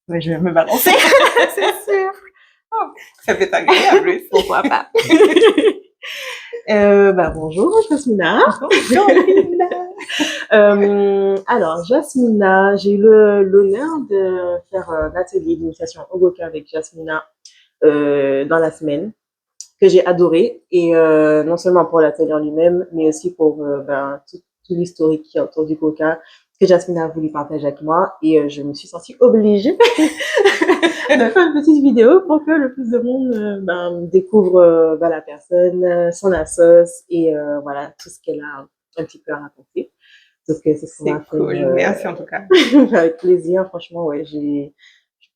Ouais, je vais me balancer. C'est sûr. Oh, ça peut être agréable. Pourquoi pas. Bonjour, Jasmina. Bonjour, Linda. Alors, Jasmina, j'ai eu l'honneur de faire un atelier d'initiation au Goka avec Jasmina dans la semaine, que j'ai adoré. Et non seulement pour l'atelier en lui-même, mais aussi pour tout l'historique qui est autour du Goka, que Jasmina a voulu partager avec moi. Et je me suis sentie obligée de faire une petite vidéo pour que le plus de monde découvre la personne, son assos et voilà tout ce qu'elle a un petit peu à raconter. Donc c'est ce qu'on va faire. C'est cool, merci en tout cas. Avec plaisir, franchement, ouais, je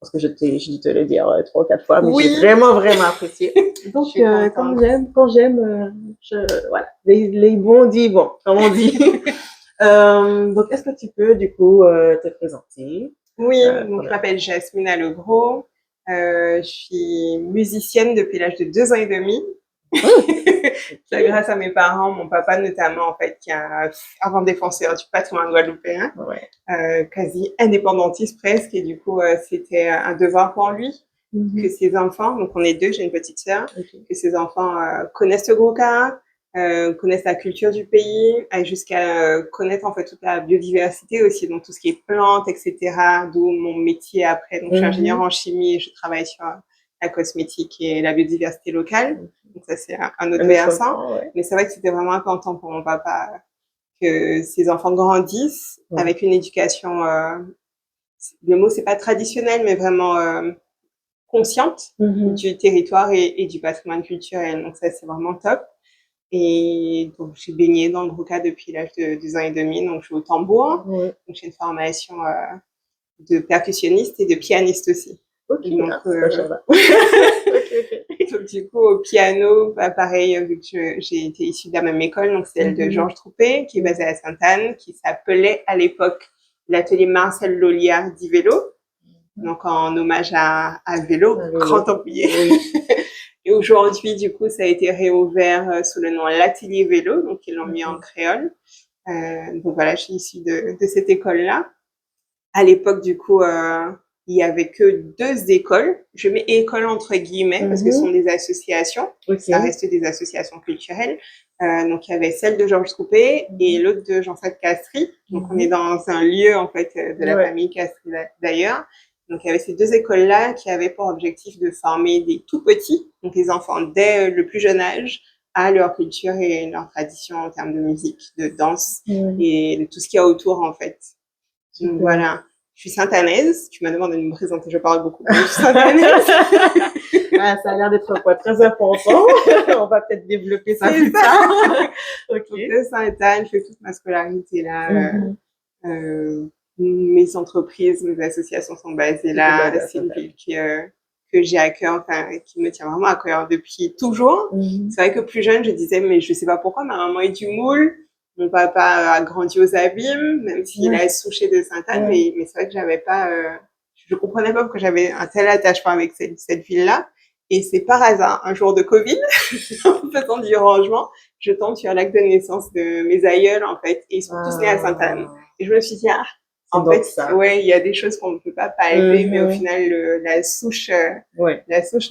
pense que j'ai dû te le dire 3 ou 4 fois, mais Oui. j'ai vraiment apprécié. Donc quand j'aime, voilà, les bons disent bon, comme on dit. Donc est-ce que tu peux du coup te présenter? Oui, donc je m'appelle Jasmina Legros. Je suis musicienne depuis l'âge de 2 ans et demi. C'est grâce à mes parents, mon papa notamment, en fait, qui est un grand défenseur du patrimoine guadeloupéen, quasi indépendantiste presque, et du coup, c'était un devoir pour lui que ses enfants, donc on est 2, j'ai une petite sœur, que ses enfants connaissent le Goka, connaissent la culture du pays, jusqu'à connaître en fait toute la biodiversité aussi, donc tout ce qui est plantes, etc. D'où mon métier après. Donc je suis ingénieure en chimie et je travaille sur la cosmétique et la biodiversité locale. Donc ça c'est un autre versant. Mais c'est vrai que c'était vraiment important pour mon papa que ses enfants grandissent avec une éducation. Le mot c'est pas traditionnel, mais vraiment consciente du territoire et du patrimoine culturel. Donc ça c'est vraiment top. Et donc, j'ai baigné dans le Goka depuis l'âge de 2 ans et demi. Donc, je joue au tambour. Donc, j'ai une formation de percussionniste et de pianiste aussi. Okay, donc, donc, du coup, au piano, pareil, vu que j'ai été issue de la même école, donc celle de Georges Troupé, qui est basée à Sainte-Anne, qui s'appelait à l'époque l'atelier Marcel Loliard d'Ivelo. Donc, en hommage à Vélo, grand Templier. Et aujourd'hui, du coup, ça a été réouvert sous le nom L'Atelier Vélo, donc ils l'ont mis en créole. Donc voilà, je suis issue de cette école-là. À l'époque, du coup, il y avait que 2 écoles. Je mets école entre guillemets parce que ce sont des associations. Ça reste des associations culturelles. Donc il y avait celle de Georges Troupé et l'autre de Jean-Jacques Castries. Donc on est dans un lieu en fait de la famille Castries d'ailleurs. Donc il y avait ces 2 écoles-là qui avaient pour objectif de former des tout petits, donc les enfants dès le plus jeune âge, à leur culture et leur tradition en termes de musique, de danse et de tout ce qu'il y a autour en fait. Donc voilà. Je suis sainte-anaise. Tu m'as demandé de me présenter. Je parle beaucoup. Je suis sainte-anaise. Ça a l'air d'être un point très important. On va peut-être développer ça plus tard. De Sainte-Anne, je fais toute ma scolarité là. Mes entreprises, mes associations sont basées là. C'est une ville que j'ai à cœur, enfin, qui me tient vraiment à cœur depuis toujours. C'est vrai que plus jeune, je disais, mais je sais pas pourquoi, ma maman est du Moule. Mon papa a grandi aux Abîmes, même s'il a souché de Sainte-Anne, mais c'est vrai que j'avais pas, je comprenais pas pourquoi j'avais un tel attachement avec cette ville-là. Et c'est par hasard, un jour de Covid, en faisant du rangement, je tombe sur l'acte de naissance de mes aïeuls, en fait, et ils sont tous nés à Sainte-Anne. Et je me suis dit, en fait, il y a des choses qu'on ne peut pas palper, mais au final, la souche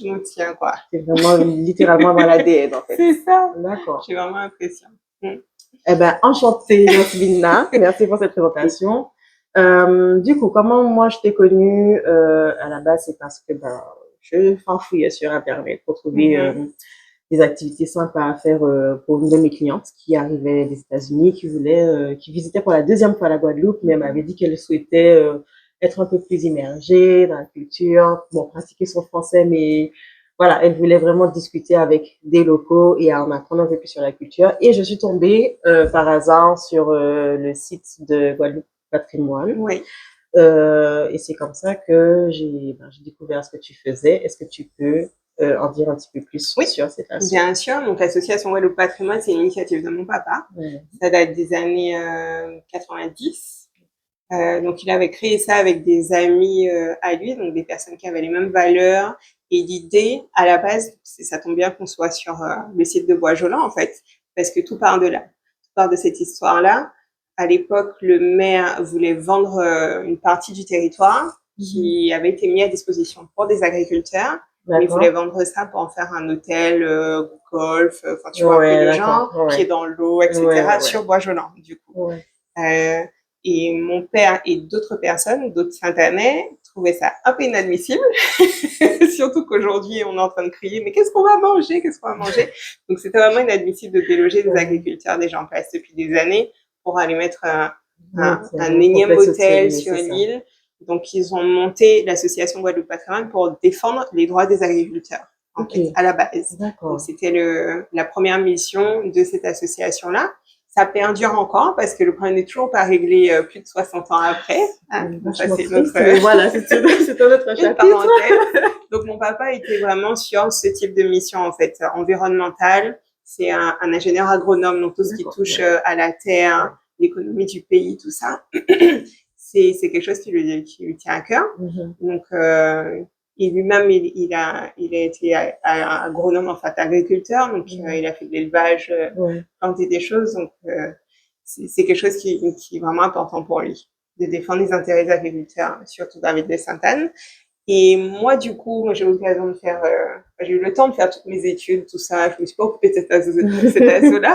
nous tient, quoi. C'est vraiment littéralement dans l'ADN, en fait. C'est ça. D'accord. J'ai vraiment l'impression. Enchantée, Jasmina. Merci pour cette présentation. Du coup, comment moi je t'ai connue à la base, c'est parce que je farfouillais sur Internet pour trouver des activités sympas à faire pour une de mes clientes qui arrivait des États-Unis, qui visitait pour la 2e fois la Guadeloupe, mais elle m'avait dit qu'elle souhaitait être un peu plus immergée dans la culture, pratiquer son français, mais voilà, elle voulait vraiment discuter avec des locaux et en apprendre un peu plus sur la culture. Et je suis tombée par hasard sur le site de Guadeloupe Patrimoine. Oui. Et c'est comme ça que j'ai découvert ce que tu faisais. Est-ce que tu peux en dire un petit peu plus sur cette association? Bien sûr. Donc, l'association Guadeloupe Patrimoine, c'est une initiative de mon papa. Ça date des années 90. Donc, il avait créé ça avec des amis à lui, donc des personnes qui avaient les mêmes valeurs. Et l'idée, à la base, ça tombe bien qu'on soit sur le site de Boisjolan, en fait, parce que tout part de là. Tout part de cette histoire-là. À l'époque, le maire voulait vendre une partie du territoire qui avait été mis à disposition pour des agriculteurs. Mais ils voulaient vendre ça pour en faire un hôtel, golf, enfin, tu vois, un peu le genre, pied dans l'eau, etc., sur Bois-Jolant, du coup. Et mon père et d'autres personnes, d'autres Saint-Anais, trouvaient ça un peu inadmissible. Surtout qu'aujourd'hui, on est en train de crier, mais qu'est-ce qu'on va manger? Qu'est-ce qu'on va manger? Donc, c'était vraiment inadmissible de déloger des agriculteurs déjà en place depuis des années pour aller mettre un énième hôtel sur l'île. Donc, ils ont monté l'association Guadeloupe Patrimoine pour défendre les droits des agriculteurs, en fait, à la base. Donc, c'était la première mission de cette association-là. Ça perdure encore parce que le problème n'est toujours pas réglé plus de 60 ans après. Donc ça, c'est notre... Voilà, c'est un autre chapitre. Donc, mon papa était vraiment sur ce type de mission, en fait, environnementale. C'est un ingénieur agronome, donc tout ce qui touche à la terre, l'économie du pays, tout ça. C'est quelque chose qui lui tient à cœur. Donc, et lui-même, il a été agronome, en fait, agriculteur. Donc, il a fait de l'élevage, planté des choses. Donc, c'est quelque chose qui est vraiment important pour lui, de défendre les intérêts des agriculteurs, surtout dans la ville de Sainte-Anne. Et moi, du coup, j'ai eu l'occasion de faire, j'ai eu le temps de faire toutes mes études, tout ça. Je me suis pas occupée de cet asso-là.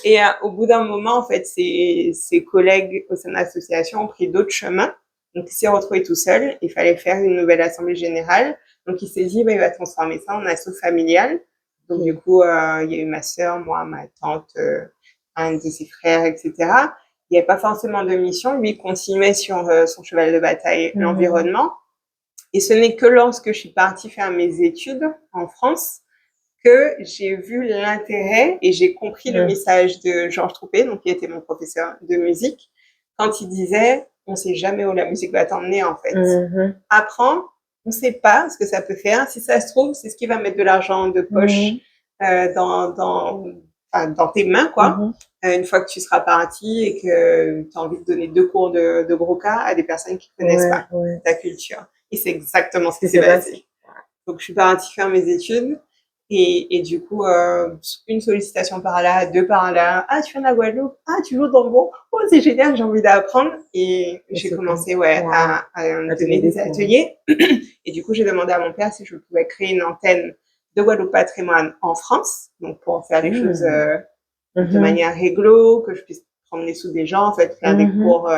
Et au bout d'un moment, en fait, ses collègues au sein de l'association ont pris d'autres chemins. Donc, il s'est retrouvé tout seul. Il fallait faire une nouvelle assemblée générale. Donc, il s'est dit, il va transformer ça en asso familial. Donc, du coup, il y a eu ma sœur, moi, ma tante, un de ses frères, etc. Il n'y avait pas forcément de mission. Lui, il continuait sur son cheval de bataille, l'environnement. Et ce n'est que lorsque je suis partie faire mes études en France que j'ai vu l'intérêt et j'ai compris le message de Georges Troupé, donc qui était mon professeur de musique, quand il disait « on sait jamais où la musique va t'emmener en fait. Apprends, on ne sait pas ce que ça peut faire. Si ça se trouve, c'est ce qui va mettre de l'argent de poche dans tes mains, quoi. Une fois que tu seras parti et que tu as envie de donner 2 cours de gros cas à des personnes qui ne connaissent pas ta culture. » Et c'est exactement ce qui s'est passé. Donc, je suis partie faire mes études. Et du coup, une sollicitation par là, 2 par là. Ah, tu viens de la Guadeloupe? Ah, tu joues dans le bon? Oh, c'est génial, j'ai envie d'apprendre. Et j'ai commencé, à donner des ateliers. Et du coup, j'ai demandé à mon père si je pouvais créer une antenne de Guadeloupe Patrimoine en France. Donc, pour faire les choses de manière réglo, que je puisse prendre les sous des gens, en fait, faire des cours,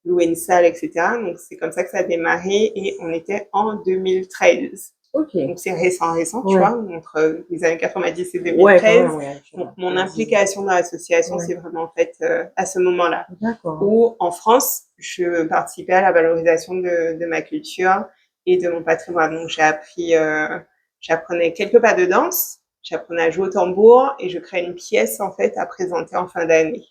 louer une salle, etc. Donc, c'est comme ça que ça a démarré et on était en 2013. Donc, c'est récent, tu vois, entre les années 90 et 2013. Donc, mon implication dans l'association, c'est vraiment en fait à ce moment-là. Où, en France, je participais à la valorisation de ma culture et de mon patrimoine. Donc, j'apprenais quelques pas de danse, j'apprenais à jouer au tambour et je créais une pièce, en fait, à présenter en fin d'année.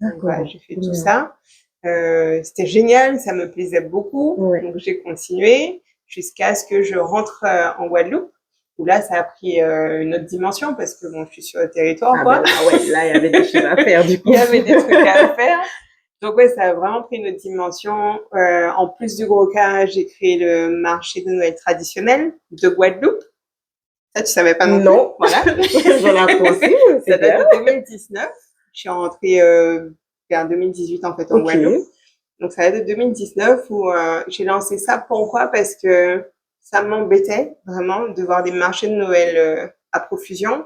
Donc, voilà, j'ai fait tout ça. C'était génial, ça me plaisait beaucoup. Donc, j'ai continué jusqu'à ce que je rentre en Guadeloupe, où là, ça a pris une autre dimension parce que bon, je suis sur le territoire, quoi. Là, il y avait des choses à faire, du coup. Il y avait des trucs à faire. Donc, ça a vraiment pris une autre dimension. En plus du gros cas, j'ai créé le marché de Noël traditionnel de Guadeloupe. Ça, tu savais pas non plus. Non. Voilà. Je l'apprends aussi. Ça date de 2019. Je suis rentrée vers 2018, en fait, en Guadeloupe. Donc, ça date de 2019 où j'ai lancé ça. Pourquoi? Parce que ça m'embêtait vraiment de voir des marchés de Noël à profusion,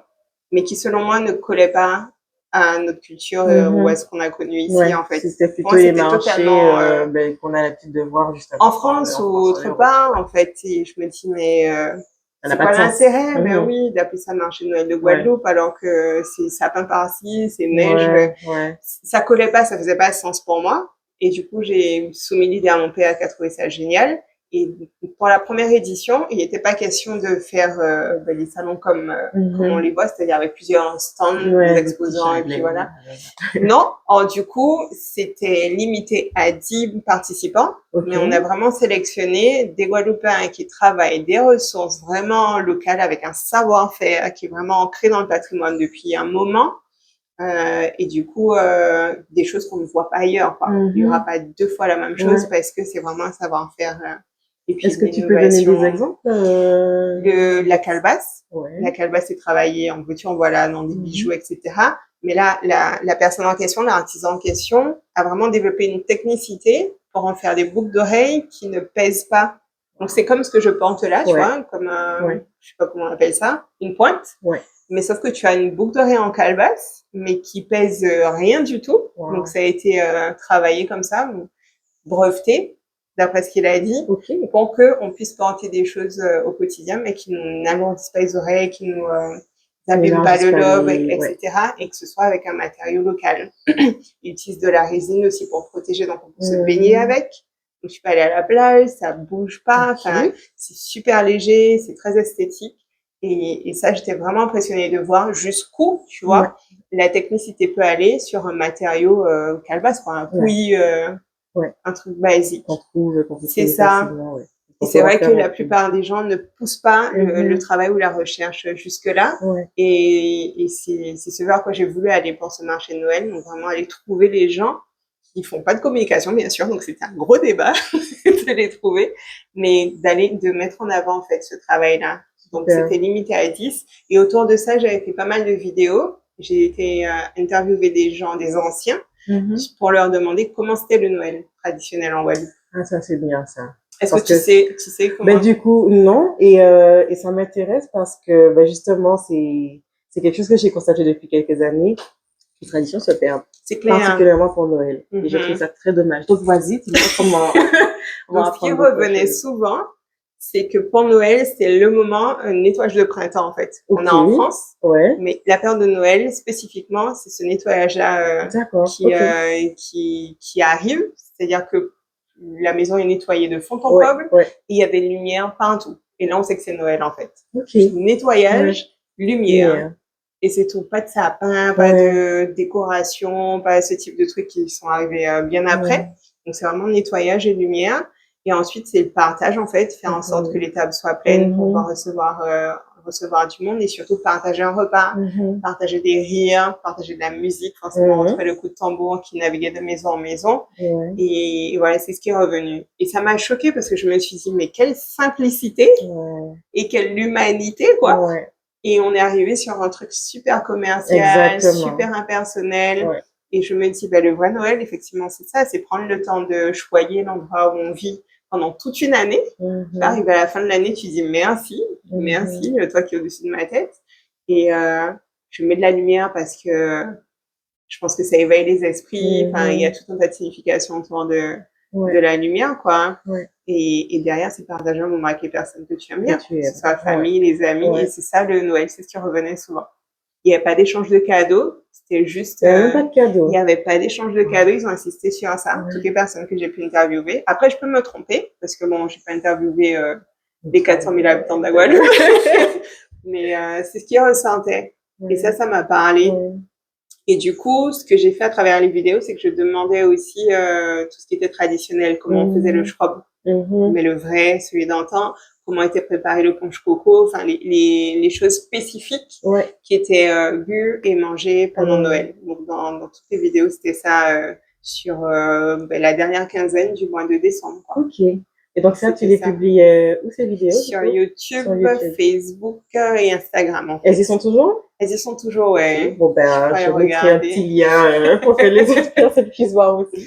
mais qui, selon moi, ne collaient pas à notre culture ou à ce qu'on a connu ici, en fait. C'était plutôt les marchés qu'on a l'habitude de voir justement. En France ou autre part, en fait. Et je me dis, mais c'est quoi l'intérêt? Ben oui, d'appeler ça marché de Noël de Guadeloupe, alors que c'est sapin par-ci, c'est neige. Ça collait pas, ça faisait pas sens pour moi. Et du coup, j'ai soumis l'idée à mon père qui a trouvé ça génial. Et pour la première édition, il n'était pas question de faire les salons comme on les voit, c'est-à-dire avec plusieurs stands, des exposants, et puis voilà. Non, du coup, c'était limité à 10 participants, mais on a vraiment sélectionné des Guadeloupéens qui travaillent des ressources vraiment locales avec un savoir-faire qui est vraiment ancré dans le patrimoine depuis un moment. Et du coup, des choses qu'on ne voit pas ailleurs, quoi. Il n'y aura pas 2 fois la même chose parce que c'est vraiment un savoir-faire. Et puis, est-ce que tu peux donner des exemples? La calebasse. La calebasse est travaillée en voiture, voilà, dans des bijoux, etc. Mais là, la personne en question, l'artisan en question, a vraiment développé une technicité pour en faire des boucles d'oreilles qui ne pèsent pas. Donc, c'est comme ce que je porte là, tu vois, comme je sais pas comment on appelle ça, une pointe. Mais sauf que tu as une boucle d'oreille en calebasse, mais qui pèse rien du tout. Donc, ça a été travaillé comme ça, breveté, d'après ce qu'il a dit, pour qu'on puisse porter des choses au quotidien, mais qui n'alourdissent pas les oreilles, qui nous n'abîment pas le lobe, etc. Et que ce soit avec un matériau local. Ils utilisent de la résine aussi pour protéger, donc on peut se baigner avec. Donc, tu peux aller à la plage, ça bouge pas, c'est super léger, c'est très esthétique. Et ça, j'étais vraiment impressionnée de voir jusqu'où, tu vois, la technicité peut aller sur un matériau calebasse, quoi, un pouilly, un truc basique. C'est ça. Et c'est vrai que la plupart des gens ne poussent pas le travail ou la recherche jusque-là. Et c'est ce vers quoi j'ai voulu aller pour ce marché de Noël. Donc, vraiment aller trouver les gens qui font pas de communication, bien sûr. Donc, c'était un gros débat de les trouver. Mais de mettre en avant, en fait, ce travail-là. Donc, c'était limité à 10. Et autour de ça, j'avais fait pas mal de vidéos. J'ai été interviewer des gens, des anciens, pour leur demander comment c'était le Noël traditionnel en Guadeloupe. Ah, ça, c'est bien, ça. Est-ce que tu sais comment? Ben, du coup, non. Et ça m'intéresse parce que, ben, justement, c'est quelque chose que j'ai constaté depuis quelques années. Les traditions se perdent. C'est clair. Particulièrement pour Noël. Et je trouve ça très dommage. Donc, vas-y, dis-moi comment. Donc, ce qui revenait souvent, c'est que pour Noël, c'est le moment nettoyage de printemps, en fait. On est en France, mais la période de Noël, spécifiquement, c'est ce nettoyage-là qui arrive. C'est-à-dire que la maison est nettoyée de fond en comble et il y a des lumières partout. Et là, on sait que c'est Noël, en fait. Nettoyage, lumière. Et c'est tout. Pas de sapin, pas de décoration, pas ce type de trucs qui sont arrivés bien après. Donc, c'est vraiment nettoyage et lumière. Et ensuite, c'est le partage, en fait, faire en sorte que les tables soient pleines pour pouvoir recevoir du monde et surtout partager un repas, partager des rires, partager de la musique, forcément, entre le coup de tambour qui naviguait de maison en maison. Et voilà, c'est ce qui est revenu. Et ça m'a choquée parce que je me suis dit, mais quelle simplicité et quelle humanité, quoi. Et on est arrivé sur un truc super commercial, super impersonnel. Et je me dis, ben, le vrai Noël, effectivement, c'est ça, c'est prendre le temps de choyer l'endroit où on vit pendant toute une année. Tu arrives à la fin de l'année, tu dis merci, merci, toi qui es au-dessus de ma tête. Et je mets de la lumière parce que je pense que ça éveille les esprits. Enfin, il y a tout un tas de significations autour de la lumière, quoi. Et derrière, c'est partager un moment avec les personnes que tu aimes bien, que ce soit la famille, les amis. Et c'est ça, le Noël, c'est ce qui revenait souvent. Il n'y avait pas d'échange de cadeaux. C'était juste... pas de cadeaux. Il n'y avait pas d'échange de cadeaux. Ils ont insisté sur ça. Toutes les personnes que j'ai pu interviewer. Après, je peux me tromper parce que bon, j'ai pas interviewé les 400 000 habitants de la Guadeloupe. Mais c'est ce qu'ils ressentaient. Et ça m'a parlé. Et du coup, ce que j'ai fait à travers les vidéos, c'est que je demandais aussi tout ce qui était traditionnel, comment on faisait le schrob, mais le vrai, celui d'antan, comment était préparé le punch coco, enfin les choses spécifiques qui étaient vues et mangées pendant Noël. Donc dans toutes les vidéos, c'était ça sur la dernière quinzaine du mois de décembre, quoi. Et donc ça, tu les publies où ces vidéos? Sur YouTube, Facebook et Instagram. En fait. Elles y sont toujours? Elles y sont toujours, ouais. Bon ben, je mettrai un petit lien pour que les autres personnes puissent voir aussi.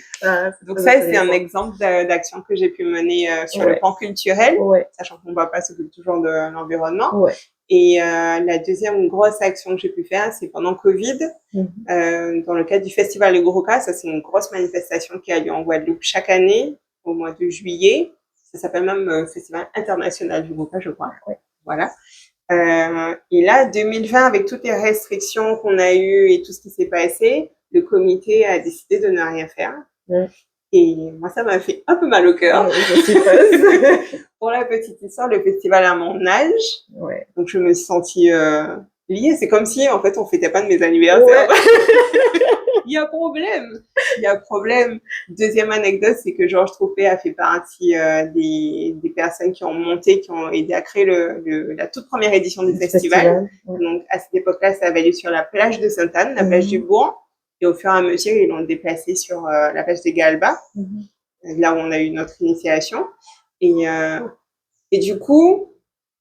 Donc ça, c'est un exemple d'action que j'ai pu mener sur le plan culturel, sachant qu'on ne va pas s'occuper toujours de l'environnement. Et la deuxième grosse action que j'ai pu faire, c'est pendant Covid, dans le cadre du Festival Le Gros Cas. Ça, c'est une grosse manifestation qui a lieu en Guadeloupe chaque année, au mois de juillet. Ça s'appelle même Festival international du Gros Cas, je crois. Voilà. Et là, 2020, avec toutes les restrictions qu'on a eues et tout ce qui s'est passé, le comité a décidé de ne rien faire. Et moi, ça m'a fait un peu mal au cœur. Pour la petite histoire, le festival a mon âge. Donc, je me suis sentie liée. C'est comme si, en fait, on fêtait pas de mes anniversaires. Il y a problème. Deuxième anecdote, c'est que Georges Troupé a fait partie des personnes qui ont monté, qui ont aidé à créer la toute première édition du festival. Donc, à cette époque-là, ça avait lieu sur la plage de Sainte-Anne, la plage du Bourg. Et au fur et à mesure, ils l'ont déplacé sur la plage des Galbas, là où on a eu notre initiation. Et du coup,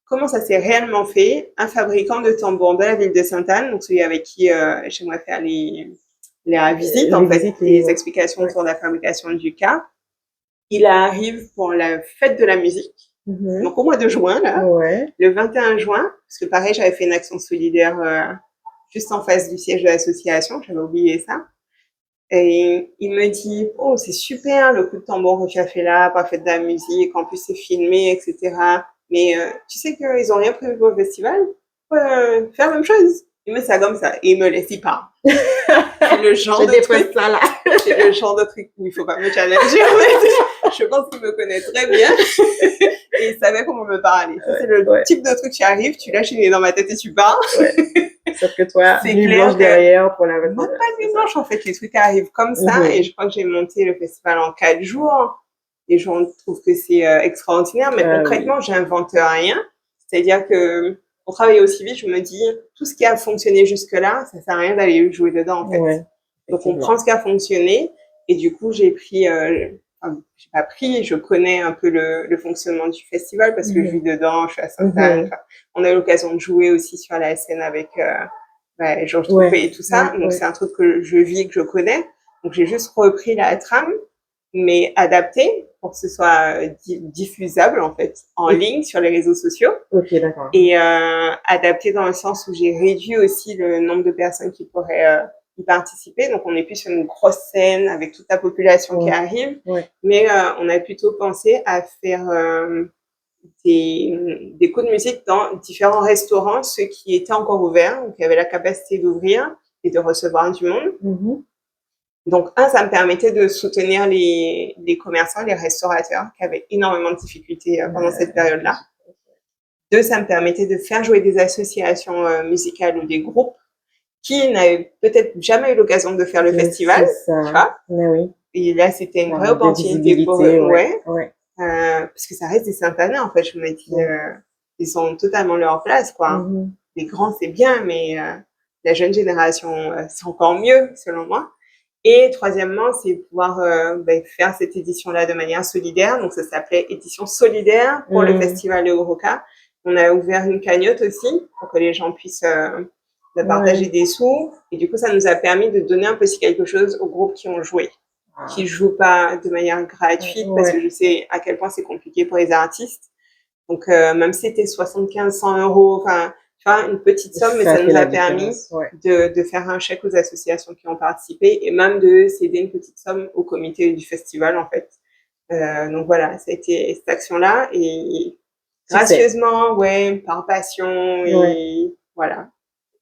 comment ça s'est réellement fait? Un fabricant de tambours de la ville de Sainte-Anne, donc celui avec qui j'aimerais faire les visites, en fait, les explications autour de la fabrication du cas, il arrive pour la fête de la musique. Donc, au mois de juin, là, le 21 juin, parce que pareil, j'avais fait une action solidaire juste en face du siège de l'association, j'avais oublié ça. Et il me dit, oh, c'est super, le coup de tambour que tu as fait là, pas fait de la musique, en plus c'est filmé, etc. Mais tu sais qu'ils ont rien prévu pour le festival? Faire la même chose. Il me dit ça comme ça, et il me laisse y part. C'est le genre de truc, ça, là. C'est le genre de truc où il faut pas me challenger, en fait. Je pense qu'il me connaît très bien. Et il savait comment me parler. C'est le type de truc qui arrive, tu lâches une idée dans ma tête et tu pars. Sauf que toi, nuit blanche derrière pour la mettre. Même pas nuit blanche, en fait. Les trucs arrivent comme ça. Et je crois que j'ai monté le festival en 4 jours. Les gens trouvent que c'est extraordinaire. Mais concrètement, j'invente rien. C'est-à-dire que pour travailler aussi vite, je me dis, tout ce qui a fonctionné jusque-là, ça sert à rien d'aller jouer dedans, en fait. Donc, on prend ce qui a fonctionné. Et du coup, j'ai pris, j'ai pas pris, je connais un peu le fonctionnement du festival parce que je vis dedans, je suis à Sainte-Anne. On a eu l'occasion de jouer aussi sur la scène avec Georges Troupé et tout ça. Donc, c'est un truc que je vis, que je connais. Donc, j'ai juste repris la trame, mais adaptée pour que ce soit diffusable, en fait, en ligne sur les réseaux sociaux. Ok, d'accord. Et adapté dans le sens où j'ai réduit aussi le nombre de personnes qui pourraient y participer. Donc, on n'est plus sur une grosse scène avec toute la population qui arrive. Mais on a plutôt pensé à faire des coups de musique dans différents restaurants, ceux qui étaient encore ouverts, donc qui avaient la capacité d'ouvrir et de recevoir du monde. Donc, ça me permettait de soutenir les commerçants, les restaurateurs qui avaient énormément de difficultés pendant cette période-là. 2, ça me permettait de faire jouer des associations musicales ou des groupes qui n'avaient peut-être jamais eu l'occasion de faire le festival. Tu vois. Et là, c'était une vraie opportunité pour eux. Parce que ça reste des Sainte-Anne, en fait. Je me dis, ils ont totalement leur place, quoi. Les grands, c'est bien, mais la jeune génération, c'est encore mieux, selon moi. Et troisièmement, c'est pouvoir faire cette édition-là de manière solidaire. Donc, ça s'appelait édition solidaire pour le festival de Oroca. On a ouvert une cagnotte aussi pour que les gens puissent partager des sous. Et du coup, ça nous a permis de donner un peu quelque chose aux groupes qui ont joué, qui jouent pas de manière gratuite parce que je sais à quel point c'est compliqué pour les artistes. Donc, même si c'était 75, 100 euros, enfin, tu vois, une petite somme, mais ça nous a permis de faire un chèque aux associations qui ont participé et même de céder une petite somme au comité du festival, en fait. Donc voilà, ça a été cette action-là et gracieusement, par passion et voilà.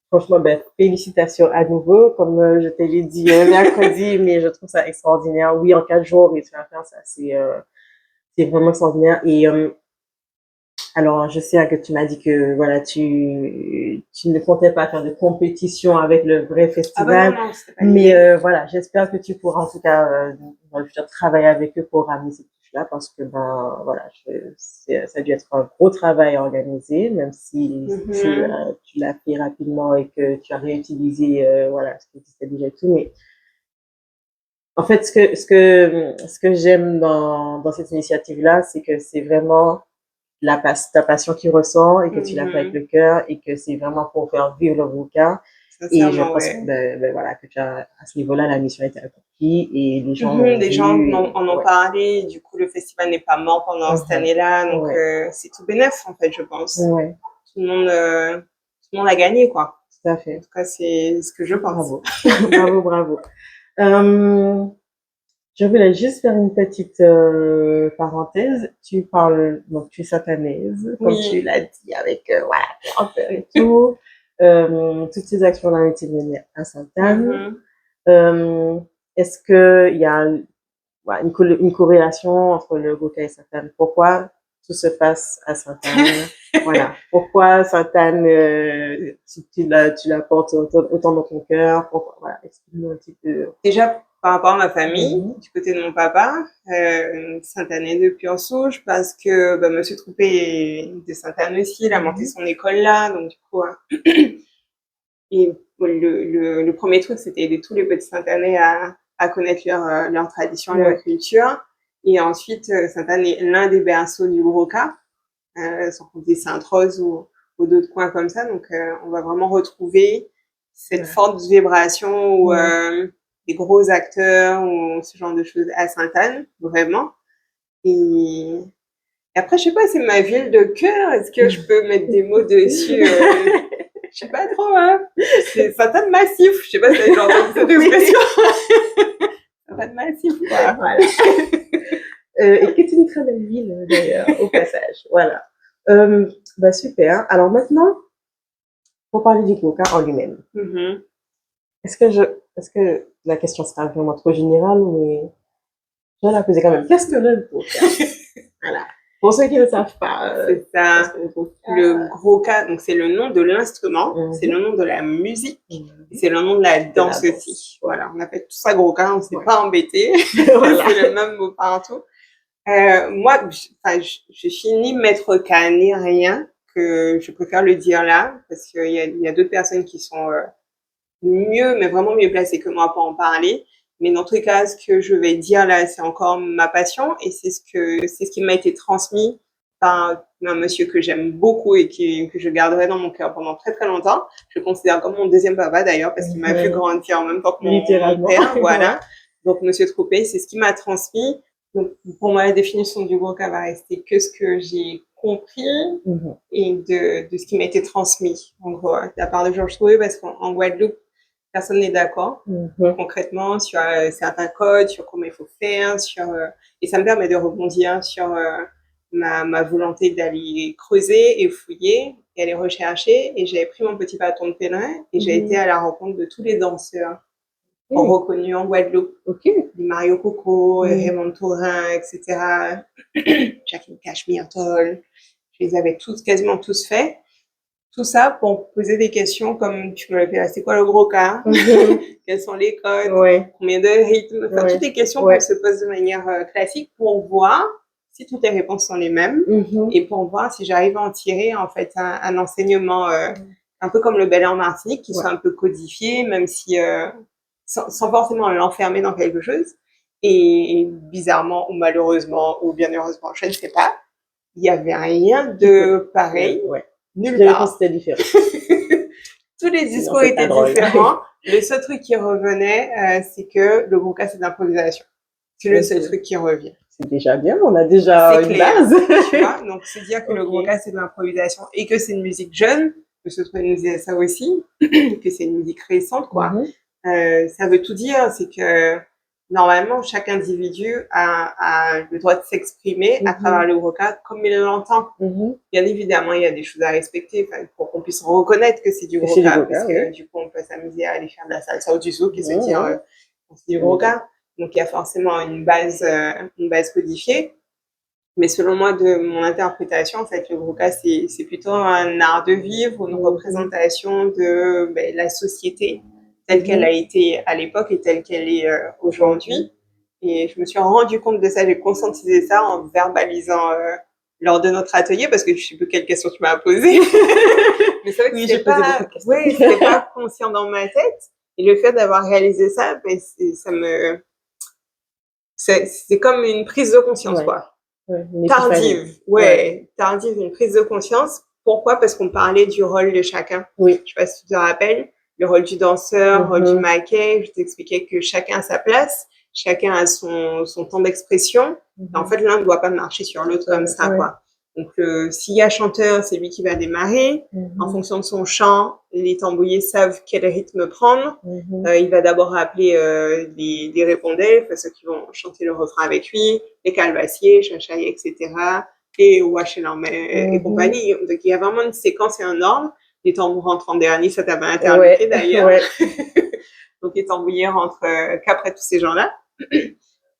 Franchement, félicitations à nouveau. Comme je te l'ai dit mercredi, mais je trouve ça extraordinaire. Oui, en 4 jours, et tu vas faire ça, c'est vraiment extraordinaire. Et alors, je sais que tu m'as dit que voilà, tu ne comptais pas faire de compétition avec le vrai festival, mais voilà, j'espère que tu pourras en tout cas dans le futur travailler avec eux pour ramener cette touche-là parce que voilà, ça a dû être un gros travail à organiser, même si tu l'as fait rapidement et que tu as réutilisé voilà ce qui existait déjà et tout, mais en fait, ce que j'aime dans cette initiative-là, c'est que c'est vraiment ta passion qui ressort et que tu l'as fait avec le cœur et que c'est vraiment pour faire vivre le Oroca. Et je pense que, voilà, que à ce niveau-là, la mission a été accomplie et les gens en ont parlé. Du coup, le festival n'est pas mort pendant cette année-là. Donc, c'est tout bénef, en fait, je pense. Tout le monde a gagné, quoi. Tout à fait. En tout cas, c'est ce que je pense. Bravo. bravo. Je voulais juste faire une petite parenthèse. Tu parles, donc tu es satanaise, comme tu l'as dit, avec voilà, et tout. Toutes ces actions-là ont été menées à Sainte-Anne. Est-ce qu'il y a une corrélation entre le Oroca et Sainte-Anne? Pourquoi tout se passe à Sainte-Anne? Voilà. Pourquoi Sainte-Anne, tu la portes autant dans ton cœur? Pourquoi? Voilà. Explique-nous un petit peu. Déjà, par rapport à ma famille, du côté de mon papa, Sainte-Anne de Pur-Souche, parce que Monsieur Troupé est de Sainte-Anne aussi, il a monté son école là, donc du coup, et le premier truc, c'était aider tous les petits Sainte-Annais à connaître leur tradition, leur culture. Et ensuite, Sainte-Anne est l'un des berceaux du Oroca, sans compter Sainte-Rose ou d'autres coins comme ça. Donc, on va vraiment retrouver cette forte vibration où des gros acteurs ou ce genre de choses à Sainte-Anne, vraiment. Et après, je sais pas, c'est ma ville de cœur. Est-ce que je peux mettre des mots dessus? Je sais pas trop, hein. C'est Sainte-Anne-Massif. Je sais pas si t'as déjà entendu cette expression. Sainte-Anne-Massif, quoi. Voilà. Et qui est une très belle ville, d'ailleurs, au passage. Voilà. Bah, super. Alors maintenant, pour parler du coca en lui-même. Est-ce que la question sera vraiment trop générale, mais je vais la poser quand même. Qu'est-ce que le coca? Voilà. Pour ceux qui ne savent pas. C'est ça. Le gros-ca, donc c'est le nom de l'instrument, c'est le nom de la musique, et c'est le nom de la danse aussi. Voilà, on appelle tout ça gros-ca, on s'est pas embêté. Voilà. C'est le même mot partout. Moi, je suis ni maître K ni rien, que je préfère le dire là, parce qu'il y a d'autres personnes qui sont mieux, mais vraiment mieux placées que moi pour en parler. Mais dans tous les cas, ce que je vais dire là, c'est encore ma passion et c'est ce qui m'a été transmis par un monsieur que j'aime beaucoup et que je garderai dans mon cœur pendant très très longtemps. Je le considère comme mon deuxième papa d'ailleurs parce qu'il m'a vu grandir en même temps que mon père. Voilà. Donc monsieur Troupé, c'est ce qui m'a transmis. Donc pour moi, la définition du gros cas va rester que ce que j'ai compris et de ce qui m'a été transmis. En gros, de la part de Georges Troupé, parce qu'en Guadeloupe, personne n'est d'accord concrètement sur certains codes, sur comment il faut faire, et ça me permet de rebondir sur ma volonté d'aller creuser et fouiller et aller rechercher. Et j'avais pris mon petit bâton de pèlerin et j'ai été à la rencontre de tous les danseurs reconnus en Guadeloupe. Des Mario Coco, Raymond Tourin, etc. Jacqueline Cashmere Toll. Je les avais quasiment tous faits. Tout ça pour poser des questions comme tu me l'as fait là, c'est quoi le gros cas? Quels sont les codes? Combien de rythmes? Enfin, toutes les questions qu'on se pose de manière classique pour voir si toutes les réponses sont les mêmes et pour voir si j'arrive à en tirer en fait un enseignement un peu comme le ballet en Martinique qui soit un peu codifié, même si sans forcément l'enfermer dans quelque chose. Et bizarrement ou malheureusement ou bien heureusement, je ne sais pas, il y avait rien de pareil. Nulle part. C'était différent. Tous les discours étaient différents. Le seul truc qui revenait, c'est que le gros cas, c'est de l'improvisation. C'est le seul truc qui revient. C'est déjà bien, on a déjà une base. Tu vois, donc se dire que le gros cas, c'est de l'improvisation et que c'est une musique jeune, que ce soit nous disait ça aussi, que c'est une musique récente, quoi. Ça veut tout dire, c'est que normalement, chaque individu a le droit de s'exprimer à travers le gros cas comme il l'entend. Bien évidemment, il y a des choses à respecter pour qu'on puisse reconnaître que c'est du gros cas, parce que du coup, on peut s'amuser à aller faire de la salsa ou du zouk et se dire c'est du gros cas. Donc, il y a forcément une base codifiée. Mais selon moi, de mon interprétation, en fait, le gros cas, c'est plutôt un art de vivre, une représentation de la société telle qu'elle a été à l'époque et telle qu'elle est aujourd'hui. Et je me suis rendu compte de ça, j'ai conscientisé ça en verbalisant lors de notre atelier, parce que je sais plus quelle question tu m'as posée. Mais c'est vrai que c'était pas conscient dans ma tête. Et le fait d'avoir réalisé ça, c'est comme une prise de conscience, quoi. Tardive, tardive, une prise de conscience. Pourquoi? Parce qu'on parlait du rôle de chacun. Je sais pas si tu te rappelles, le rôle du danseur, le rôle du maquet. Je t'expliquais que chacun a sa place, chacun a son temps d'expression. En fait, l'un ne doit pas marcher sur l'autre comme ça, quoi. Donc, s'il y a chanteur, c'est lui qui va démarrer. En fonction de son chant, les tambouillés savent quel rythme prendre. Il va d'abord appeler les répondants, ceux qui vont chanter le refrain avec lui, les calebassiers, chachaï, etc. Et Wachelamé et compagnie. Donc, il y a vraiment une séquence et un ordre. Les tambours rentrent en dernier, ça t'avait interloqué d'ailleurs. Donc, les tambouillés rentrent qu'après tous ces gens-là.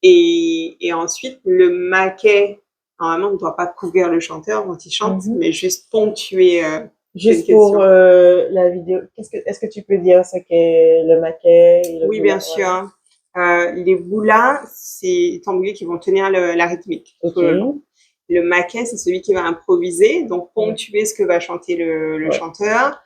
Et ensuite, le maquet, normalement, on ne doit pas couvrir le chanteur quand il chante, mais juste ponctuer. Juste pour la vidéo, est-ce que tu peux dire ce qu'est le maquet? Oui, bien sûr. Les boulas, c'est les tambouillés qui vont tenir la rythmique. Le maquet, c'est celui qui va improviser, donc ponctuer ce que va chanter le chanteur,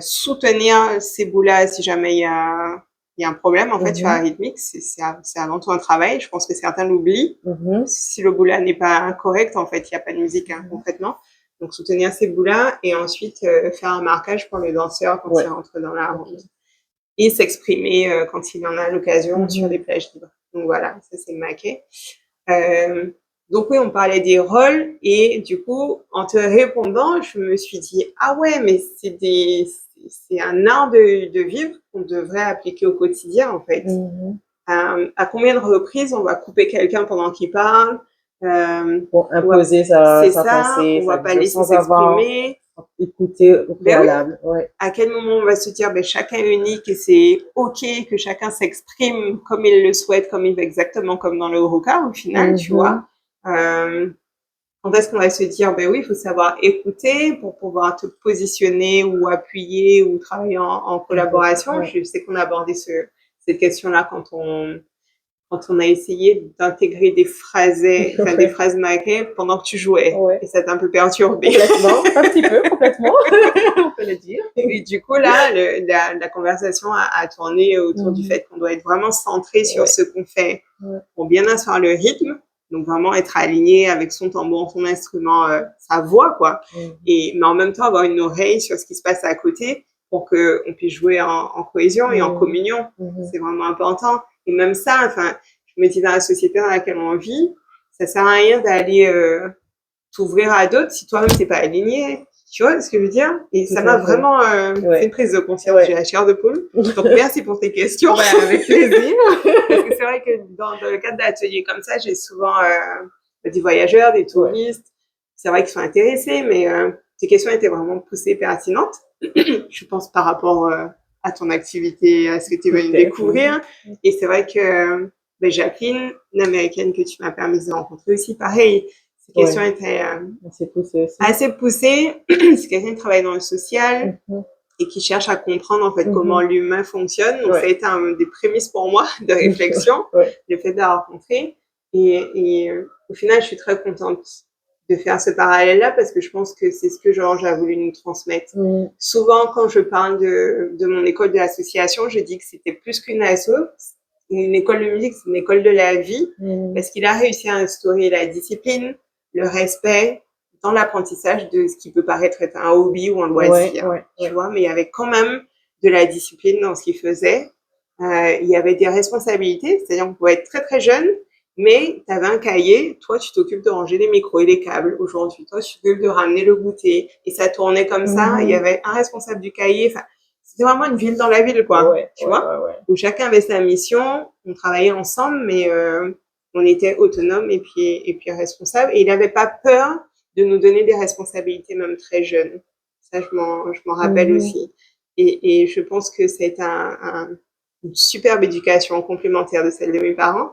soutenir ces boulas si jamais il y a un problème, en fait, sur la rythmique. C'est avant tout un travail. Je pense que certains l'oublient. Si le boula n'est pas correct, en fait, il n'y a pas de musique, concrètement. Donc, soutenir ces boulas et ensuite faire un marquage pour le danseur quand il rentre dans la ronde. Et s'exprimer quand il en a l'occasion sur des plages libres. Donc, voilà, ça, c'est le maquet. Donc oui, on parlait des rôles et du coup, en te répondant, je me suis dit, ah ouais, mais c'est un art de vivre qu'on devrait appliquer au quotidien, en fait. À combien de reprises on va couper quelqu'un pendant qu'il parle, Pour imposer sa pensée, on va pas laisser sans avoir s'exprimer. écouté au préalable. Oui. Ouais. À quel moment on va se dire, chacun est unique et c'est ok que chacun s'exprime comme il le souhaite, comme il veut, exactement comme dans le Eurocar au final, tu vois. Quand est-ce qu'on va se dire, oui, il faut savoir écouter pour pouvoir te positionner ou appuyer ou travailler en collaboration. Ouais. Je sais qu'on a abordé cette question-là quand on a essayé d'intégrer des phrases marquées pendant que tu jouais. Ouais. Et ça t'a un peu perturbé. Complètement, un petit peu, complètement, on peut le dire. Et du coup, là, la conversation a tourné autour du fait qu'on doit être vraiment centré sur ce qu'on fait pour bien asseoir le rythme. Donc, vraiment être aligné avec son tambour, son instrument, sa voix, quoi. Mais en même temps, avoir une oreille sur ce qui se passe à côté pour qu'on puisse jouer en cohésion et en communion. C'est vraiment important. Et même ça, enfin, je me dis dans la société dans laquelle on vit, ça sert à rien d'aller t'ouvrir à d'autres si toi-même t'es pas aligné. Tu vois ce que je veux dire? Et ça m'a vraiment fait une prise de conscience. J'ai la chair de poule. Donc merci pour tes questions. Avec plaisir. Parce que c'est vrai que dans le cadre d'ateliers comme ça, j'ai souvent des voyageurs, des touristes. C'est vrai qu'ils sont intéressés, mais tes questions étaient vraiment poussées, pertinentes. Je pense par rapport à ton activité, à ce que tu es venu découvrir. Et c'est vrai que Jacqueline, une américaine que tu m'as permis de rencontrer aussi, pareil. Ces questions étaient assez poussées. C'est quelqu'un qui travaille dans le social et qui cherche à comprendre en fait comment l'humain fonctionne. Donc ça a été des prémices pour moi de réflexion, le fait de la rencontrer. Et au final, je suis très contente de faire ce parallèle-là parce que je pense que c'est ce que Georges a voulu nous transmettre. Souvent, quand je parle de mon école de l'association, je dis que c'était plus qu'une asso. Une école de musique, c'est une école de la vie parce qu'il a réussi à instaurer la discipline, le respect dans l'apprentissage de ce qui peut paraître être un hobby ou un loisir, tu vois, mais il y avait quand même de la discipline dans ce qu'il faisait. Il y avait des responsabilités, c'est-à-dire qu'on pouvait être très très jeune, mais tu avais un cahier, toi tu t'occupes de ranger les micros et les câbles aujourd'hui, toi tu t'occupes de ramener le goûter, et ça tournait comme ça, il y avait un responsable du cahier, enfin, c'était vraiment une ville dans la ville, quoi, tu vois, où chacun avait sa mission, on travaillait ensemble, mais on était autonome et puis responsable. Et il n'avait pas peur de nous donner des responsabilités, même très jeunes. Ça, je m'en rappelle aussi. Et je pense que c'est une superbe éducation complémentaire de celle de mes parents,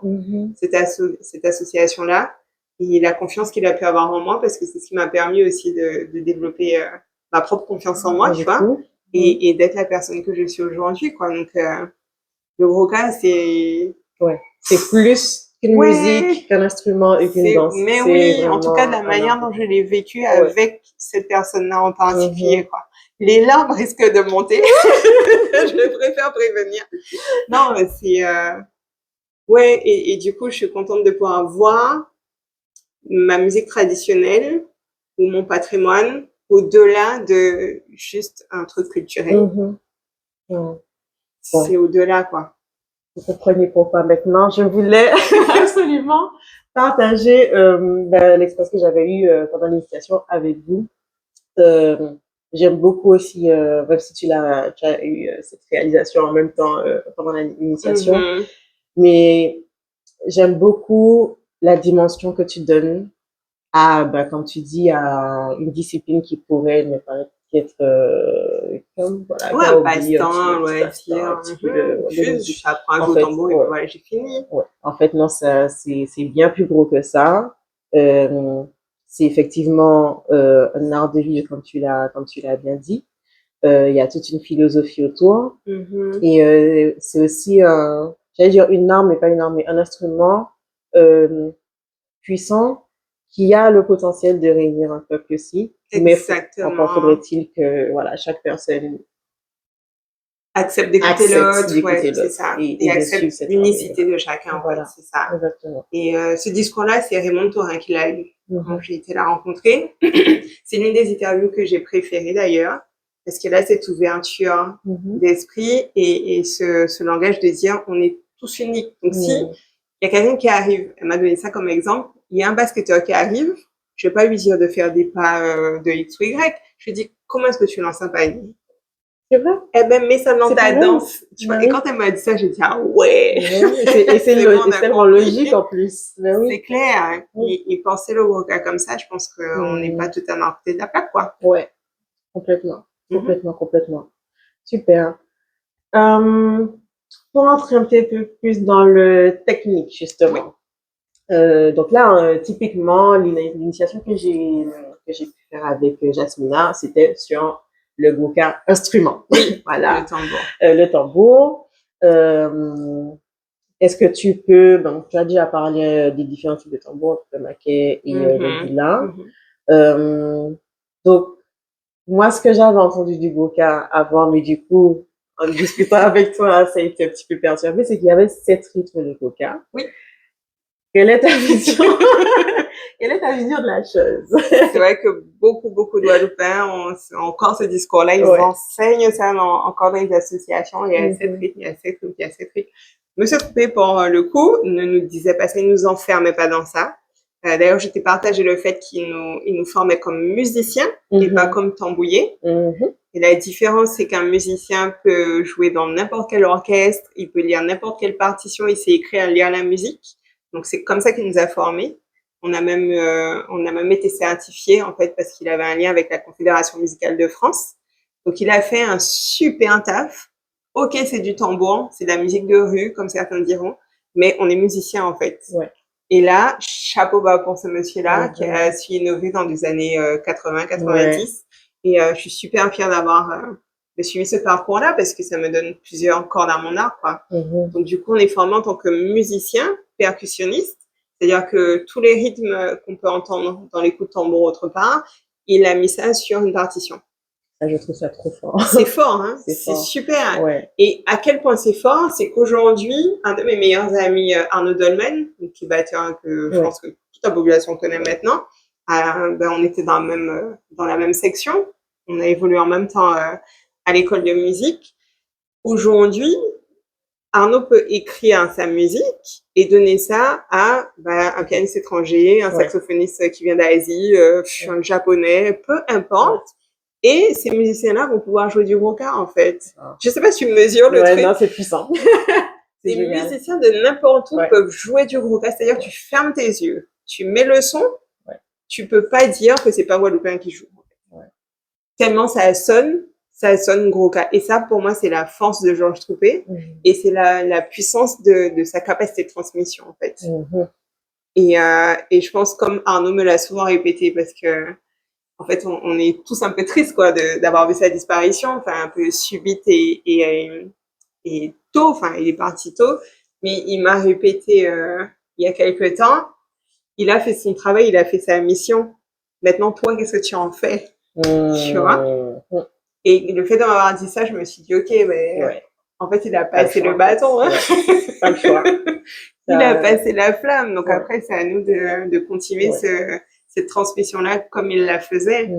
cette association-là. Et la confiance qu'il a pu avoir en moi, parce que c'est ce qui m'a permis aussi de développer ma propre confiance en moi, tu vois, et d'être la personne que je suis aujourd'hui, quoi. Donc, le Eurocar, c'est... c'est plus qu'une musique, qu'un instrument et qu'une danse. Mais oui, en tout cas, de la manière dont je l'ai vécu avec cette personne-là en particulier, quoi. Les larmes risquent de monter. Je préfère prévenir. Non, c'est... et du coup, je suis contente de pouvoir voir ma musique traditionnelle ou mon patrimoine au-delà de juste un truc culturel. C'est au-delà, quoi. Vous comprenez pourquoi maintenant je voulais absolument partager l'expérience que j'avais eue pendant l'initiation avec vous. J'aime beaucoup aussi, même si tu as eu cette réalisation en même temps pendant l'initiation, mais j'aime beaucoup la dimension que tu donnes à, comme tu dis, à une discipline qui pourrait ne pas être comme voilà, passe-temps, loisir, juste j'apprends un gros tambour et puis voilà, j'ai fini. En fait, non, ça c'est bien plus gros que ça. C'est effectivement un art de vivre comme tu l'as bien dit. Il y a toute une philosophie autour et c'est aussi j'allais dire une arme, mais pas une arme, mais un instrument puissant qui a le potentiel de réunir un peuple aussi. Exactement. Mais encore faudrait-il que voilà, chaque personne accepte d'écouter l'autre, c'est ça. Et accepte l'unicité de chacun, voilà, c'est ça. Exactement. Et ce discours-là, c'est Raymond Thorin qui l'a eu quand j'ai été la rencontrer. C'est l'une des interviews que j'ai préférées d'ailleurs, parce qu'elle a cette ouverture d'esprit et ce langage de dire on est tous uniques. Donc si il y a quelqu'un qui arrive, elle m'a donné ça comme exemple, il y a un basketteur qui arrive, je vais pas lui dire de faire des pas de X ou Y. Je lui dis, comment est-ce que tu lances un panier? C'est vrai? Eh ben, mets ça dans ta danse. Tu vois. Et quand elle m'a dit ça, j'ai dit, ah ouais. Et c'est tellement logique en plus. C'est clair. Et penser le Gurkha comme ça, je pense qu'on n'est pas totalement à côté de la plaque, quoi. Ouais. Complètement. Complètement. Super. Pour entrer un petit peu plus dans le technique, justement. Donc là, typiquement, l'initiation que j'ai pu faire avec Jasmina, c'était sur le Gurkha instrument. Oui, voilà. Le tambour. Est-ce que tu peux, donc tu as déjà parlé des différents types de tambours, le maquet et le bila. Donc, moi, ce que j'avais entendu du Gurkha avant, mais du coup, en discutant avec toi, ça a été un petit peu perturbé, c'est qu'il y avait 7 rythmes de Gurkha. Oui. Quelle est ta vision? Quelle est ta vision de la chose? C'est vrai que beaucoup de Guadeloupéens ont encore ce discours-là. Ils enseignent ça encore dans les associations. Il y a 7 rythmes, il y a 7 rythmes, il y a 7 rythmes. Monsieur Coupé, pour le coup, ne nous disait pas ça, il nous enfermait pas dans ça. D'ailleurs, j'étais partagé le fait qu'il nous formait comme musiciens et pas comme tambouillés. Et la différence, c'est qu'un musicien peut jouer dans n'importe quel orchestre, il peut lire n'importe quelle partition, il sait écrire et lire la musique. Donc, c'est comme ça qu'il nous a formés. On a même été certifié, en fait, parce qu'il avait un lien avec la Confédération musicale de France. Donc, il a fait un super taf. Ok, c'est du tambour, c'est de la musique de rue, comme certains diront, mais on est musicien, en fait. Ouais. Et là, chapeau bas pour ce monsieur-là, qui a su innover dans les années 80, 90. Et je suis super fière d'avoir suivi ce parcours-là, parce que ça me donne plusieurs cordes à mon arc, quoi. Donc, du coup, on est formé en tant que musicien, percussionniste. C'est-à-dire que tous les rythmes qu'on peut entendre dans les coups de tambour autre part, il a mis ça sur une partition. Je trouve ça trop fort. C'est fort, hein. C'est super. Ouais. Et à quel point c'est fort, c'est qu'aujourd'hui, un de mes meilleurs amis, Arnaud Dolmen, qui est batteur que je pense que toute la population connaît maintenant, on était dans la même section. On a évolué en même temps à l'école de musique. Aujourd'hui, Arnaud peut écrire sa musique et donner ça à un pianiste étranger, un saxophoniste qui vient d'Asie, un japonais, peu importe. Et ces musiciens-là vont pouvoir jouer du Gurkha, en fait. Je sais pas si tu mesures le truc. Non, c'est puissant. Les musiciens de n'importe où peuvent jouer du Gurkha. C'est-à-dire que tu fermes tes yeux, tu mets le son, tu peux pas dire que c'est pas Guadeloupéen qui joue. Tellement ça sonne Gurkha. Et ça, pour moi, c'est la force de Georges Troupé. Et c'est la puissance de sa capacité de transmission, en fait. Et je pense, comme Arnaud me l'a souvent répété, parce que en fait, on est tous un peu tristes, quoi, d'avoir vu sa disparition, enfin, un peu subite et tôt, enfin, il est parti tôt, mais il m'a répété, il y a quelques temps, il a fait son travail, il a fait sa mission. Maintenant, toi, qu'est-ce que tu en fais? Tu vois? Et le fait de m'avoir dit ça, je me suis dit, ok, mais en fait, il a passé le bâton, hein. Pas le choix. Il a passé la flamme. Donc après, c'est à nous de continuer cette transmission-là comme il la faisait.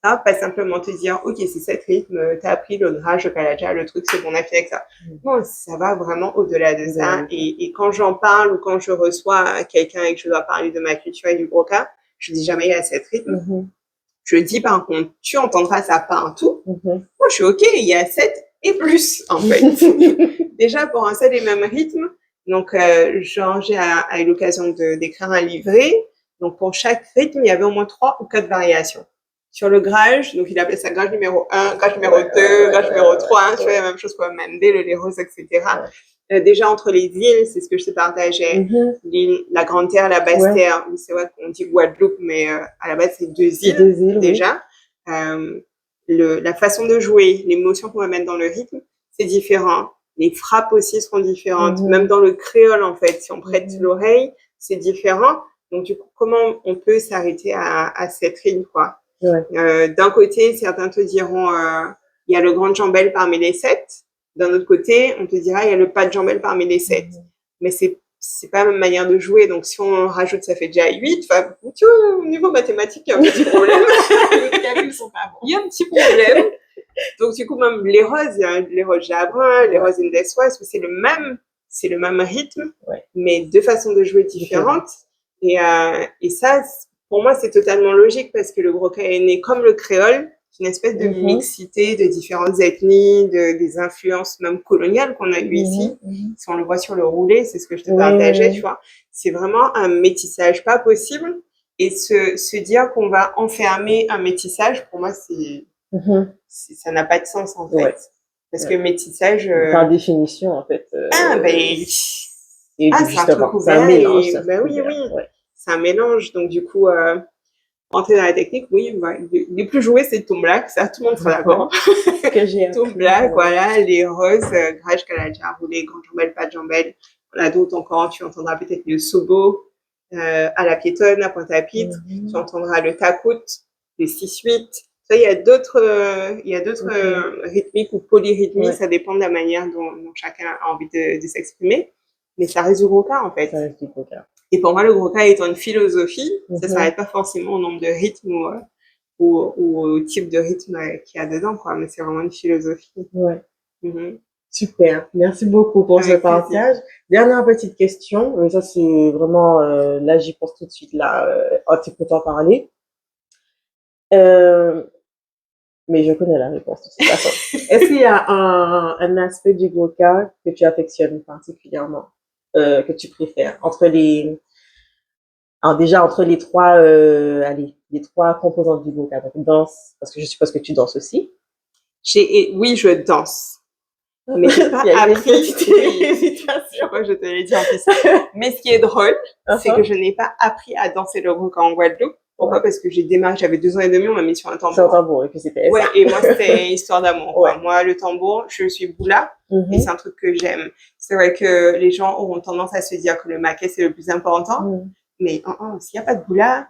Pas simplement te dire, ok, c'est 7 rythmes, t'as appris le grage, le kalaja, le truc, c'est bon, on a fait avec ça. Non, ça va vraiment au-delà de ça. Et quand j'en parle ou quand je reçois quelqu'un et que je dois parler de ma culture et du Gurkha, je dis jamais il y a 7 rythmes. Je dis par contre, tu entendras ça partout. Moi, je suis ok, il y a 7 et plus, en fait. Déjà, pour un seul et même rythme, donc, j'ai eu l'occasion d'écrire un livret. Donc, pour chaque rythme, il y avait au moins 3 ou 4 variations. Sur le grage, donc il appelait ça grage numéro 1, grage numéro 2, grage numéro 3, tu vois, la même chose pour le mandé, le léros, etc. Déjà, entre les îles, c'est ce que je te partageais. L'île, la Grande Terre, la Basse Terre. C'est vrai qu'on dit Guadeloupe, mais à la base, c'est 2 îles, déjà. La façon de jouer, l'émotion qu'on va mettre dans le rythme, c'est différent. Les frappes aussi seront différentes. Même dans le créole, en fait, si on prête l'oreille, c'est différent. Donc, du coup, comment on peut s'arrêter à cette rythme, quoi? D'un côté, certains te diront, il y a le grand jambel parmi les 7. D'un autre côté, on te dira, il y a le pas de jambel parmi les 7. Mais c'est pas la même manière de jouer. Donc, si on rajoute, ça fait déjà 8. Enfin, tu vois, au niveau mathématique, il y a un petit problème. Les calculs sont pas bons. Il y a un petit problème. Donc, du coup, même les roses, il y a les roses Jabrin, les roses Indessois, c'est le même rythme, mais deux façons de jouer différentes. Et ça, pour moi, c'est totalement logique parce que le Gros-Ka est né comme le créole, une espèce de mixité de différentes ethnies, des influences même coloniales qu'on a eues ici. Si on le voit sur le roulé, c'est ce que je te partageais, tu vois. C'est vraiment un métissage pas possible. Et se dire qu'on va enfermer un métissage, pour moi, ça n'a pas de sens, en fait. Parce que métissage... Par définition, en fait. C'est un truc ouvert. C'est un mélange. Oui. C'est un mélange. Donc, du coup, entrer dans la technique, oui, les plus joués, c'est Tomblac. Ça, tout le monde sera d'accord. Tomblac, voilà, les roses, Grage, Kaladja, roulé, grande jambelle, pas de jambelle. On a d'autres encore. Tu entendras peut-être le sobo, à la piétonne, à Pointe-à-Pitre. Tu entendras le takout, le 6-8. Ça, il y a d'autres rythmiques ou polyrythmiques. Ça dépend de la manière dont chacun a envie de s'exprimer. Mais ça reste du Gros-Ka, en fait. Ça reste du Gros-Ka. Et pour moi, le Gros-Ka étant une philosophie, ça s'arrête pas forcément au nombre de rythmes ou au type de rythme qu'il y a dedans, quoi. Mais c'est vraiment une philosophie. Super. Merci beaucoup pour ce partage. Dernière petite question. Mais ça, c'est vraiment, là, j'y pense tout de suite, là, en t'écoutant parler. Mais je connais la réponse de toute façon. Est-ce qu'il y a un aspect du Gros-Ka que tu affectionnes particulièrement, que tu préfères alors déjà entre les trois composantes du Gros-Ka, donc danse, parce que je suppose que tu danses aussi. Oui, je danse. Mais j'ai pas appris. Je crois que je te l'ai dit en plus. Mais ce qui est drôle, c'est que je n'ai pas appris à danser le Gros-Ka en Guadeloupe. Pourquoi? Parce que j'ai démarré, j'avais 2 ans et demi, on m'a mis sur un tambour. Sur un tambour, et puis c'était ça. Et moi, c'était histoire d'amour. Moi, le tambour, je suis boula, et c'est un truc que j'aime. C'est vrai que les gens auront tendance à se dire que le maquet, c'est le plus important. Mais s'il n'y a pas de boula,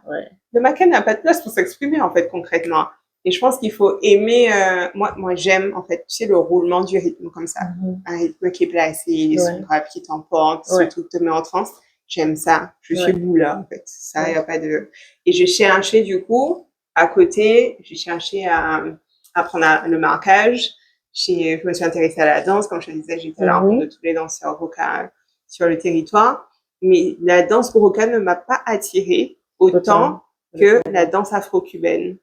le maquet n'a pas de place pour s'exprimer, en fait, concrètement. Et je pense qu'il faut aimer, moi, j'aime, en fait, tu sais, le roulement du rythme comme ça. Un rythme qui est placé, les sons graves qui t'emportent, ce truc te met en transe. J'aime ça. Je suis boula, en fait. Ça, il n'y a pas de... Et j'ai cherché, du coup, à côté, j'ai cherché à apprendre le marquage. Je me suis intéressée à la danse. Comme je te disais, j'étais à la rencontre de tous les danseurs Gros-Ka sur le territoire. Mais la danse Gros-Ka ne m'a pas attirée autant que la danse afro-cubaine.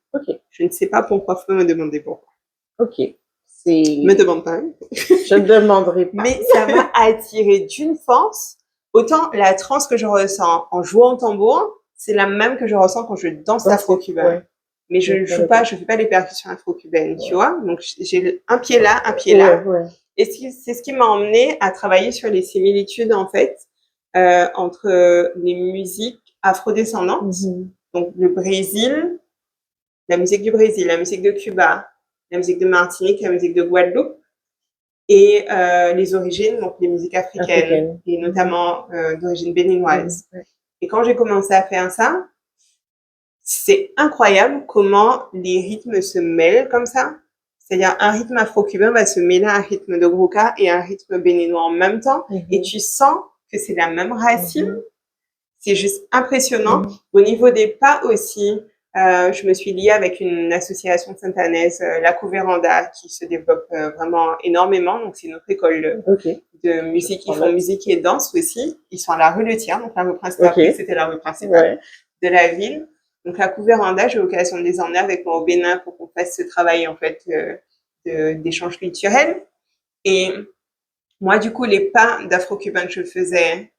Je ne sais pas pourquoi, faut me demander pourquoi. Me demande pas. Je ne demanderai pas. Mais ça m'a attirée d'une force. Autant la transe que je ressens en jouant au tambour, c'est la même que je ressens quand je danse l'afro-cubain. Mais je ne joue pas, je fais pas les percussions afro-cubaines, tu vois. Donc, j'ai un pied là, un pied là. Et c'est ce qui m'a emmené à travailler sur les similitudes, en fait, entre les musiques afrodescendantes. Donc, le Brésil, la musique du Brésil, la musique de Cuba, la musique de Martinique, la musique de Guadeloupe, et les origines, donc les musiques africaines. Et notamment d'origine béninoise. Et quand j'ai commencé à faire ça, c'est incroyable comment les rythmes se mêlent comme ça. C'est-à-dire un rythme afro-cubain va se mêler à un rythme de Gros-Ka et un rythme béninois en même temps. Et tu sens que c'est la même racine. C'est juste impressionnant. Au niveau des pas aussi, je me suis liée avec une association sainte-anaise, la Couvéranda, qui se développe vraiment énormément. Donc, c'est notre école de musique. Ils font musique et danse aussi. Ils sont à la rue Le Thiers. Donc, la rue principale, c'était la rue principale de la ville. Donc, la Couvéranda, j'ai l'occasion de les emmener avec moi au Bénin pour qu'on fasse ce travail, en fait, d'échange culturel. Et moi, du coup, les pas d'afro-cubain que je faisais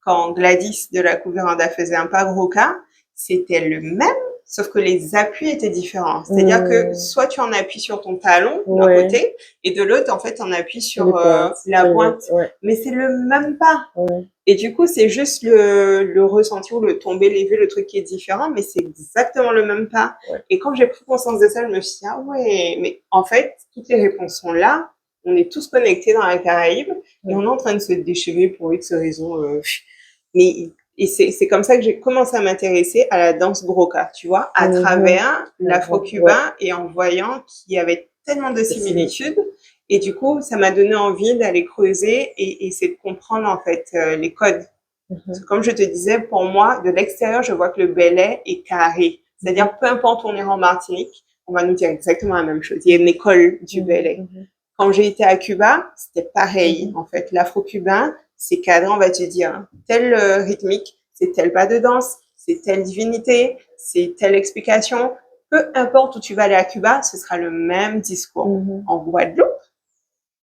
quand Gladys de la Couvéranda faisait un pas Gros-Ka, c'était le même, sauf que les appuis étaient différents. C'est-à-dire que soit tu en appuies sur ton talon d'un côté, et de l'autre, en fait, tu en appuies sur la pointe. Mais c'est le même pas. Et du coup, c'est juste le ressenti ou le tomber, lever, le truc qui est différent, mais c'est exactement le même pas. Et quand j'ai pris conscience de ça, je me suis dit, ah ouais, mais en fait, toutes les réponses sont là. On est tous connectés dans la Caraïbe et on est en train de se déchirer pour X raisons. Et c'est comme ça que j'ai commencé à m'intéresser à la danse Gros-Ka, tu vois, à travers l'afro-cubain et en voyant qu'il y avait tellement de similitudes. Et du coup, ça m'a donné envie d'aller creuser et essayer de comprendre, en fait, les codes. Parce que comme je te disais, pour moi, de l'extérieur, je vois que le belay est carré. C'est-à-dire, peu importe où on est en Martinique, on va nous dire exactement la même chose. Il y a une école du belay. Quand j'ai été à Cuba, c'était pareil. En fait, l'afro-cubain, c'est cadré, on va te dire, telle rythmique, c'est tel pas de danse, c'est telle divinité, c'est telle explication. Peu importe où tu vas aller à Cuba, ce sera le même discours. En Guadeloupe,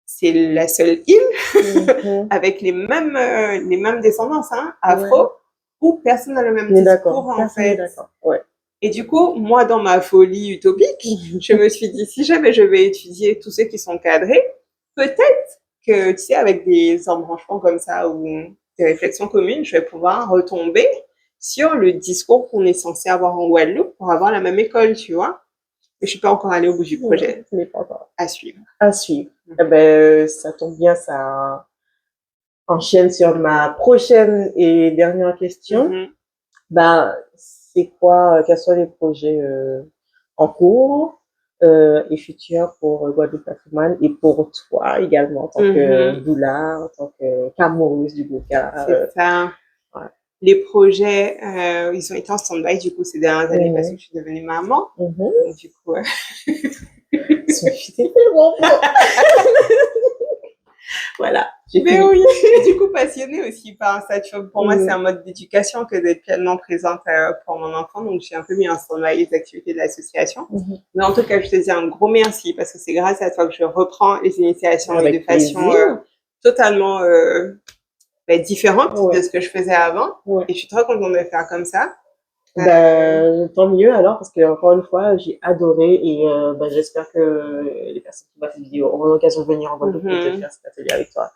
c'est la seule île avec les mêmes descendances, hein, afro, où personne n'a le même discours, en fait. Ouais. Et du coup, moi, dans ma folie utopique, je me suis dit, si jamais je vais étudier tous ceux qui sont cadrés, peut-être que, tu sais, avec des embranchements comme ça ou des réflexions communes, je vais pouvoir retomber sur le discours qu'on est censé avoir en Guadeloupe pour avoir la même école, tu vois. Mais je suis pas encore allée au bout du projet. Ce n'est pas encore. À suivre. À suivre. Eh ben, ça tombe bien, ça enchaîne sur ma prochaine et dernière question. Ben, c'est quoi, quels sont les projets en cours et futurs pour Guadeloupe Patrimoine et pour toi également en tant que doula, en tant qu'amoureuse du Bouka. C'est ça. Les projets, ils ont été en stand-by du coup ces dernières années parce que je suis devenue maman. Donc, du coup, Sophie, t'es tellement bon. Voilà. Mais oui, du coup passionnée aussi par ça. Tu vois, pour moi, c'est un mode d'éducation que d'être pleinement présente pour mon enfant. Donc, j'ai un peu mis en stand-by les activités de l'association. Mais en tout cas, je te dis un gros merci parce que c'est grâce à toi que je reprends les initiations et de façon totalement différente de ce que je faisais avant. Et je suis trop contente de le faire comme ça. Ben, tant mieux alors, parce que encore une fois, j'ai adoré et ben, j'espère que les personnes qui voient cette vidéo auront l'occasion de venir en Guadeloupe et de faire cet atelier avec toi.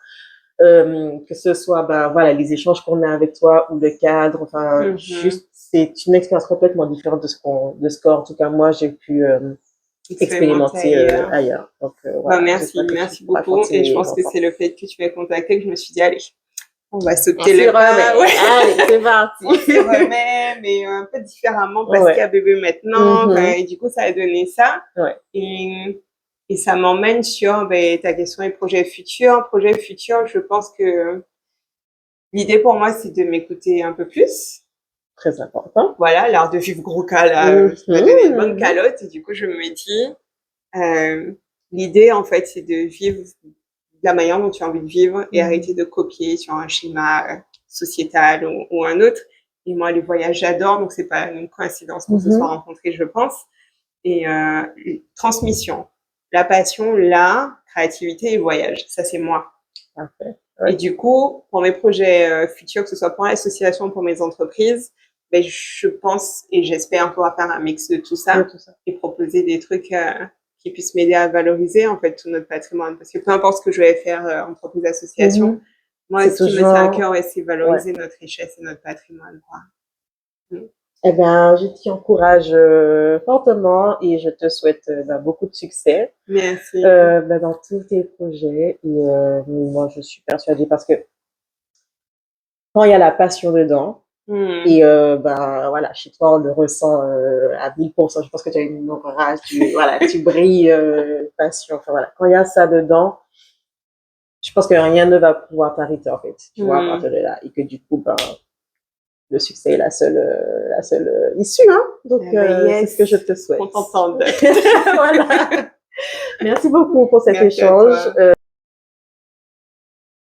Que ce soit ben, voilà, les échanges qu'on a avec toi ou le cadre, enfin, juste, c'est une expérience complètement différente de ce qu'en tout cas moi j'ai pu expérimenter ailleurs. Donc, voilà, merci beaucoup. Et je pense que c'est le fait que tu m'aies contacté que je me suis dit, allez, on va sauter le pas. Allez, c'est parti. On se remet, mais un peu différemment parce qu'il y a bébé maintenant. Et du coup, ça a donné ça. Et ça m'emmène sur ta question des projets futurs. Projets futurs, je pense que l'idée pour moi, c'est de m'écouter un peu plus. Très important. Voilà, l'art de vivre gros cas, là, m'a donné une bonne calotte. Et du coup, je me dis, l'idée, en fait, c'est de vivre de la manière dont tu as envie de vivre et arrêter de copier sur un schéma sociétal ou un autre. Et moi, les voyages, j'adore, donc c'est pas une coïncidence qu'on se soit rencontrés, je pense. Et transmission, la passion, l'art, créativité et voyage, ça c'est moi. Parfait. Et du coup, pour mes projets futurs, que ce soit pour l'association, pour mes entreprises, je pense et j'espère pouvoir faire un mix de tout ça, et proposer des trucs qui puissent m'aider à valoriser en fait tout notre patrimoine. Parce que peu importe ce que je vais faire entreprise, association, moi, ce qui me tient à cœur, c'est valoriser notre richesse et notre patrimoine. Eh bien, je t'y encourage fortement et je te souhaite beaucoup de succès. Merci. Dans tous tes projets. Et moi, je suis persuadée parce que quand il y a la passion dedans, et voilà, chez toi, on le ressent à 1000%. Je pense que tu as une aura, tu brilles, passion. Enfin, voilà. Quand il y a ça dedans, je pense que rien ne va pouvoir t'arrêter, en fait. Tu vois, à partir de là. Et que du coup, le succès est la seule issue, hein. Donc, c'est ce que je te souhaite. On t'entend. Voilà. Merci beaucoup pour cet échange.